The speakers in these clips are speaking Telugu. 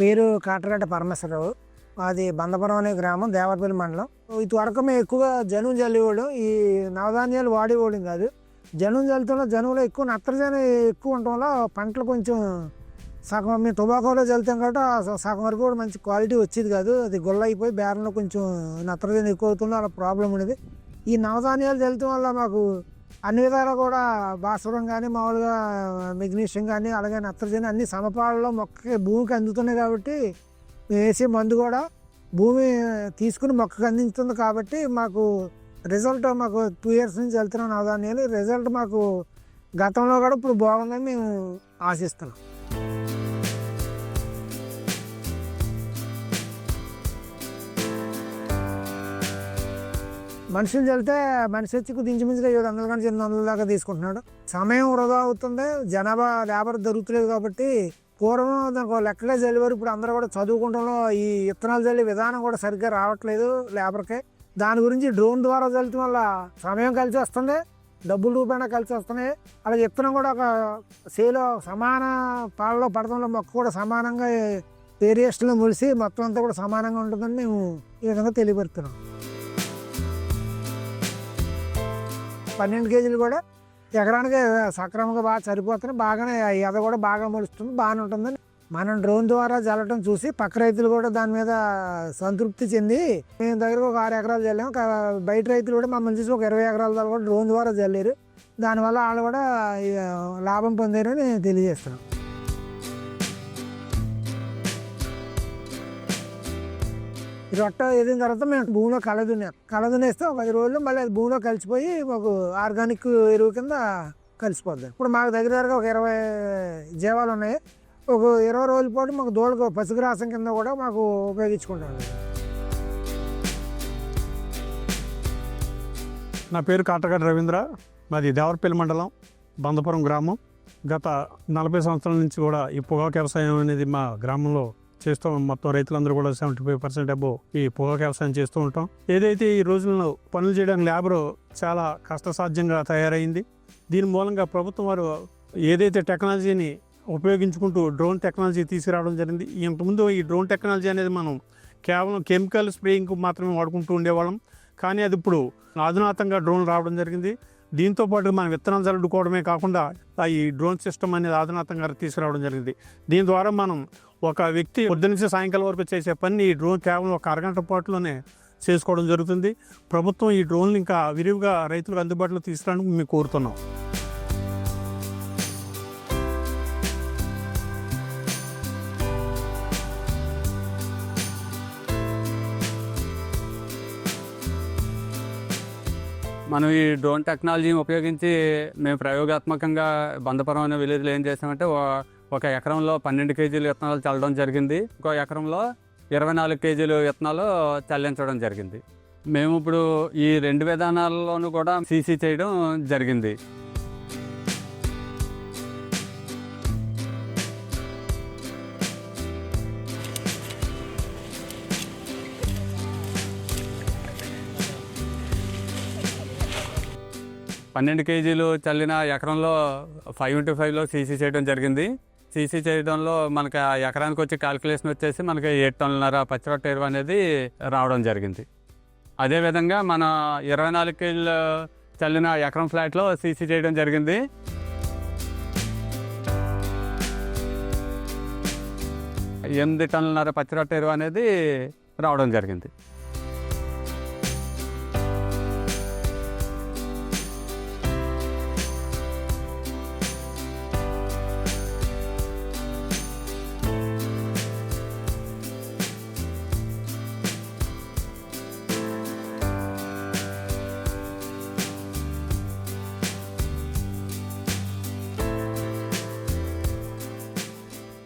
పేరు కాటరగడ్డ పరమేశ్వరరావు. మాది బందపురం అనే గ్రామం, దేవరపల్లి మండలం. ఇటువరకు మేము ఎక్కువగా జనుము చల్లేవాడు, ఈ నవధాన్యాలు వాడేవాడు కాదు. జనుము చల్లుతున్న జనువులో ఎక్కువ నత్రజని ఎక్కువ ఉండటం వల్ల పంటలు కొంచెం సగం మేము టొబాకోలో చల్లుతాం కాబట్టి సగం వరకు కూడా మంచి క్వాలిటీ వచ్చేది కాదు. అది గొల్ల అయిపోయి బేరంలో కొంచెం నత్రజని ఎక్కువ అవుతుందో అలా ప్రాబ్లం ఉండేది. ఈ నవధాన్యాలు చల్లటం వల్ల మాకు అన్ని విధాలు కూడా భాస్వరం కానీ, మామూలుగా మెగ్నీషియం కానీ, అలాగే నత్రజని అన్ని సమపాలలో మొక్కకి భూమికి అందుతున్నాయి. కాబట్టి వేసే మందు కూడా భూమి తీసుకుని మొక్కకు అందించుతుంది. కాబట్టి మాకు రిజల్ట్ మాకు 2 years నుంచి వెళ్తున్నాం నవధాన్యాలు. రిజల్ట్ మాకు గతంలో కూడా ఇప్పుడు బాగుందని మేము ఆశిస్తున్నాం. మనుషులు చల్లితే మనిషి వచ్చి ఇంచుమించుగా 700 కానీ 800 దాకా తీసుకుంటున్నాడు. సమయం వృధా అవుతుంది, జనాభా లేబర్ దొరుకుతలేదు. కాబట్టి పూర్వం దానికి లెక్కగా చల్లేవారు. ఇప్పుడు అందరూ కూడా చదువుకుంటంలో ఈ విత్తనాలు చల్లే విధానం కూడా సరిగ్గా రావట్లేదు లేబర్కి. దాని గురించి డ్రోన్ ద్వారా చల్లటం వల్ల సమయం కలిసి వస్తుంది, డబ్బులు రూపాయన కలిసి వస్తున్నాయి. అలాగే విత్తనం కూడా ఒక సేలో సమాన పాలలో పడటంలో మొక్క కూడా సమానంగా వేరియేషన్లో మొలిసి మొత్తం అంతా కూడా సమానంగా ఉంటుందని మేము ఈ విధంగా తెలియపరుస్తున్నాం. 12 kgs కూడా ఎకరానికి సక్రమంగా బాగా సరిపోతుంది. బాగానే ఎద కూడా బాగా మొలుస్తుంది, బాగానే ఉంటుందని మనం డ్రోన్ ద్వారా చల్లటం చూసి పక్క రైతులు కూడా దాని మీద సంతృప్తి చెంది మేము దగ్గర ఒక 6 ఎకరాలు చల్లాము. బయట రైతులు కూడా మమ్మల్ని చూసి ఒక 20 ఎకరాల దాకా కూడా డ్రోన్ ద్వారా చల్లారు. దానివల్ల వాళ్ళు కూడా లాభం పొందారని తెలియజేస్తున్నాం. ఈ రొట్ట ఎదిన తర్వాత మేము భూమిలో కలదునేస్తే ఒక 10 రోజులు మళ్ళీ అది భూమిలో కలిసిపోయి మాకు ఆర్గానిక్ ఎరువు కింద కలిసిపోద్ది. ఇప్పుడు మాకు దగ్గరగా ఒక 20 జీవాలు ఉన్నాయి. ఒక 20 రోజుల పాటు మాకు దూడకు పశుగ్రాసం కింద కూడా మాకు ఉపయోగించుకుంటాం. నా పేరు కాటరగడ్డ రవీంద్ర. మాది దేవరపల్లి మండలం, బందపురం గ్రామం. గత 40 సంవత్సరాల నుంచి కూడా ఈ పొగాకు వ్యవసాయం అనేది మా గ్రామంలో చేస్తూ మొత్తం రైతులందరూ కూడా 75% అబోవ్ ఈ పొగాకు వ్యవసాయం చేస్తూ ఉంటాం. ఏదైతే ఈ రోజుల్లో పనులు చేయడానికి లేబరు చాలా కష్టసాధ్యంగా తయారైంది. దీని మూలంగా ప్రభుత్వం వారు ఏదైతే టెక్నాలజీని ఉపయోగించుకుంటూ డ్రోన్ టెక్నాలజీ తీసుకురావడం జరిగింది. ఇంతకుముందు ఈ డ్రోన్ టెక్నాలజీ అనేది మనం కేవలం కెమికల్ స్ప్రేయింగ్ మాత్రమే వాడుకుంటూ ఉండేవాళ్ళం. కానీ అది ఇప్పుడు అధునాతంగా డ్రోన్ రావడం జరిగింది. దీంతో పాటు మనం విత్తనాలు చల్లుకోవడమే కాకుండా ఈ డ్రోన్ సిస్టమ్ అనేది అధునాతంగా తీసుకురావడం జరిగింది. దీని ద్వారా మనం ఒక వ్యక్తి పొద్దు నుంచి సాయంకాలం వరకు చేసే పని ఈ డ్రోన్ కేవలం ఒక అరగంట పాటులోనే చేసుకోవడం జరుగుతుంది. ప్రభుత్వం ఈ డ్రోన్లు ఇంకా విరివిగా రైతులకు అందుబాటులో తీసుకురావడానికి మేము కోరుతున్నాం. మనం ఈ డ్రోన్ టెక్నాలజీని ఉపయోగించి మేము ప్రయోగాత్మకంగా బందపురం అనే విలేజ్లో ఏం చేసామంటే ఒక ఎకరంలో 12 kgs విత్తనాలు చల్లడం జరిగింది. ఇంకో ఎకరంలో 24 kgs విత్తనాలు చల్లించడం జరిగింది. మేము ఇప్పుడు ఈ 2 విధానాల్లోనూ కూడా సీసీ చేయడం జరిగింది. పన్నెండు కేజీలు చల్లిన ఎకరంలో 5x5లో సీసీ చేయడం జరిగింది. సీసీ చేయడంలో మనకి ఆ ఎకరానికి వచ్చి క్యాల్కులేషన్ వచ్చేసి మనకి 7 టన్నులన్నర పచ్చిరొట్ట ఎరువు అనేది రావడం జరిగింది. అదేవిధంగా మన 24 kgs చల్లిన ఎకరం ఫ్లాట్లో సీసీ చేయడం జరిగింది. ఎనిమిది టన్నులన్నర పచ్చిరొట్ట ఎరువు అనేది రావడం జరిగింది.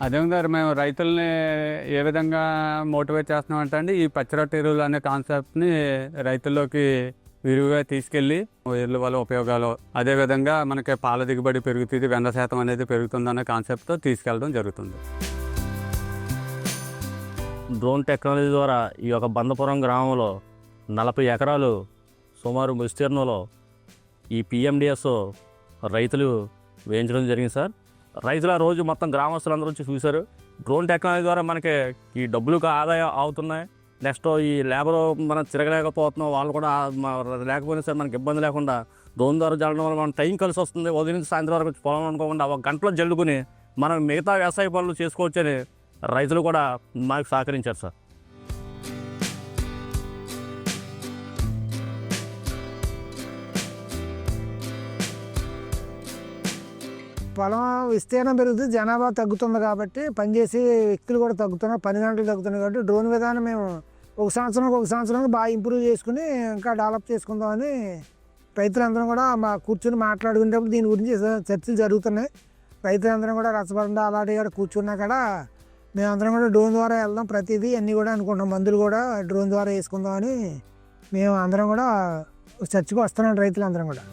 అదేవిధంగా మేము రైతుల్ని ఏ విధంగా మోటివేట్ చేస్తున్నామంటే అండి, ఈ పచ్చిరొట్ట ఎరువులు అనే కాన్సెప్ట్ని రైతుల్లోకి విరివిగా తీసుకెళ్ళి ఎరువుల వల్ల ఉపయోగాలు, అదేవిధంగా మనకి పాల దిగుబడి పెరుగుతుంది, 100% అనేది పెరుగుతుంది అనే కాన్సెప్ట్తో తీసుకెళ్ళడం జరుగుతుంది. డ్రోన్ టెక్నాలజీ ద్వారా ఈ యొక్క బందపురం గ్రామంలో 40 ఎకరాలు సుమారు విస్తీర్ణంలో ఈ పిఎండిఎస్ రైతులు వేయించడం జరిగింది సార్. రైతులు ఆ రోజు మొత్తం గ్రామస్తులందరూ వచ్చి చూశారు. డ్రోన్ టెక్నాలజీ ద్వారా మనకి ఈ డబ్బులకు ఆదాయం అవుతున్నాయి. నెక్స్ట్ ఈ లేబర్ మనం తిరగలేకపోతున్నాం, వాళ్ళు కూడా లేకపోయినా సరే మనకి ఇబ్బంది లేకుండా డ్రోన్ ద్వారా జల్లడం వల్ల మనం టైం కలిసి వస్తుంది. ఉదయం నుంచి సాయంత్రం వరకు పొలం అనుకోకుండా ఒక గంటలో జల్లుకుని మనం మిగతా వ్యవసాయ పనులు చేసుకోవచ్చని రైతులు కూడా మాకు సహకరించారు సార్. పొలం విస్తీర్ణం పెరుగుతుంది, జనాభా తగ్గుతుంది కాబట్టి పనిచేసే వ్యక్తులు కూడా తగ్గుతున్నారు, పని గంటలు తగ్గుతున్నాయి. కాబట్టి డ్రోన్ విధానం మేము ఒక సంవత్సరానికి బాగా ఇంప్రూవ్ చేసుకుని ఇంకా డెవలప్ చేసుకుందామని రైతులందరం కూడా కూర్చొని మాట్లాడుకునేటప్పుడు దీని గురించి చర్చలు జరుగుతున్నాయి. రైతులందరం కూడా రసబండ అలాంటివి కూడా కూర్చున్నా కూడా మేమందరం కూడా డ్రోన్ ద్వారా వెళ్దాం, ప్రతిదీ అన్నీ కూడా అనుకుంటాం, మందులు కూడా డ్రోన్ ద్వారా వేసుకుందామని మేము అందరం కూడా చర్చకు వస్తున్నాం రైతులందరం కూడా.